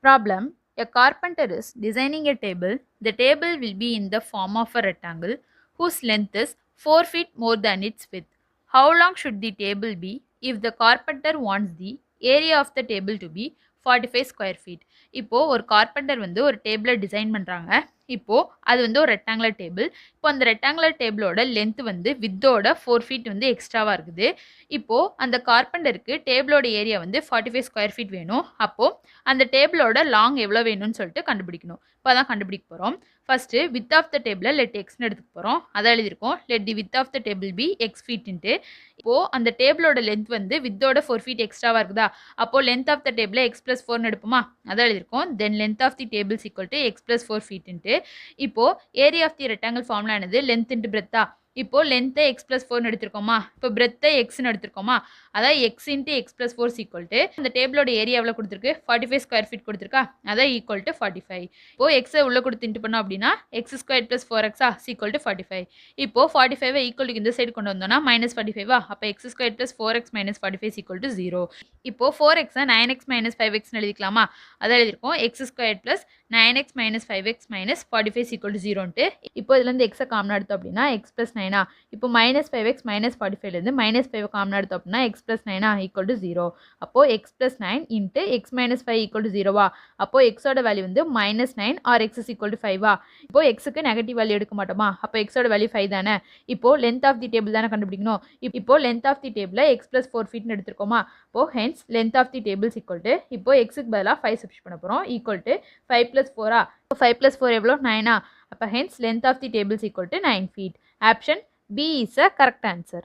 Problem: a carpenter is designing a table. The table will be in the form of a rectangle whose length is 4 feet more than its width. How long should the table be if the carpenter wants the area of the table to be 45 square feet? இப்போ ஒரு carpenter வந்து ஒரு டேபிளை design பண்ணுறாங்க. இப்போ அது வந்து ஒரு ரெக்டாங்குலர் டேபிள். இப்போ அந்த ரெக்டாங்குலர் டேபிளோட லென்த் வந்து வித்தோட 4 ஃபீட் வந்து எக்ஸ்ட்ராவாக இருக்குது. இப்போ அந்த கார்பெண்டருக்கு டேபிளோட ஏரியா வந்து 45 ஸ்கொயர் ஃபீட் வேணும். அப்போ அந்த டேபிளோட லாங் எவ்வளோ வேணும்னு சொல்லிட்டு கண்டுபிடிக்கணும். இப்போ தான் கண்டுபிடிக்க போகிறோம். ஃபஸ்ட்டு வித் ஆஃப் த டேபிளை லெட் எக்ஸ்னு எடுத்துக்க போகிறோம். அதான் எழுதியிருக்கோம் let the width of the table be x ஃபீட்டுன்ட்டு. இப்போது அந்த டேபிளோட லென்த் வந்து வித்தோட 4 ஃபீட் எக்ஸ்ட்ராவாக இருக்குதா? அப்போது லென்த் ஆஃப் த டேபிளை எக்ஸ் ப்ளஸ் 4னு எடுப்போமா? அதான் எழுதியிருக்கோம் then length of the tables equal to x plus 4 ஃபீட்டுன்ட்டு. இப்போது area of the rectangle formula என்னது? லென்த் இன்ட்டு பிரெத்தா. இப்போ லென்த்தை எக்ஸ் ப்ளஸ் 4னு எடுத்திருக்கோமா? இப்போ பிரெத்தை எக்ஸ்னு எடுத்திருக்கோமா? அதாவது X into X plus 4 equal to அந்த டேபிளோட ஏரியா எவ்வளோ கொடுத்துருக்கு? 45 ஸ்கொயர் ஃபீட் கொடுத்துருக்கா? அதான் ஈக்குவல் டு 45. இப்போ எக்ஸை உள்ளே கொடுத்து இன்ட்டு பண்ணோம் அப்படின்னா X square plus 4x equal to 45. இப்போ 45 ஈக்குவல் டு இந்த சைடு கொண்டு வந்தோம்னா மைனஸ் 45 அப்போ x square plus 4x minus 45 equal to 0. இப்போ 4x 9x மைனஸ் 5xன்னு எழுதிக்கலாமா? அதான் எழுதியிருக்கோம் x square plus 9x minus 5x minus 45 equal to 0ன்ட்டு. இப்போ இதுலேருந்து எக்ஸை காமனாக எடுத்தோம் அப்படின்னா எக்ஸ் ப்ளஸ் 9 இப்போ மைனஸ் 5x மைனஸ் 45லேருந்து மைனஸ் 5 காமனாக எடுத்தோம் அப்படின்னா எக்ஸ் ப்ளஸ் 9 ஈக்குவல் டு 0. அப்போது x plus 9 into x minus 5 equal to 0வா? அப்போது எக்ஸோட வேல்யூ வந்து minus 9 or x equal to 5வா? இப்போ எக்ஸுக்கு நெகட்டிவ் வேல்யூ எடுக்க மாட்டோமா? அப்போ எக்ஸோட வேல்யூ 5 தானே. இப்போது லென்த் ஆஃப் தி டேபிள் தானே கண்டுபிடிக்கணும். இப்போ லென்த் ஆஃப் தி டேபிளை எக்ஸ் ப்ளஸ் 4 ஃபீட்னு எடுத்துருக்கோமா? இப்போது hence length of the tables equal to இப்போ எக்ஸுக்கு பதிலாக 5 சப்ஸ்டிட் பண்ண போகிறோம் ஈக்குவல் டு 5 ப்ளஸ் 4 இப்போ 5 ப்ளஸ் 4 எவ்வளோ? 9 அப்போ hence length of the tables equal to 9 feet. Option B is a correct answer.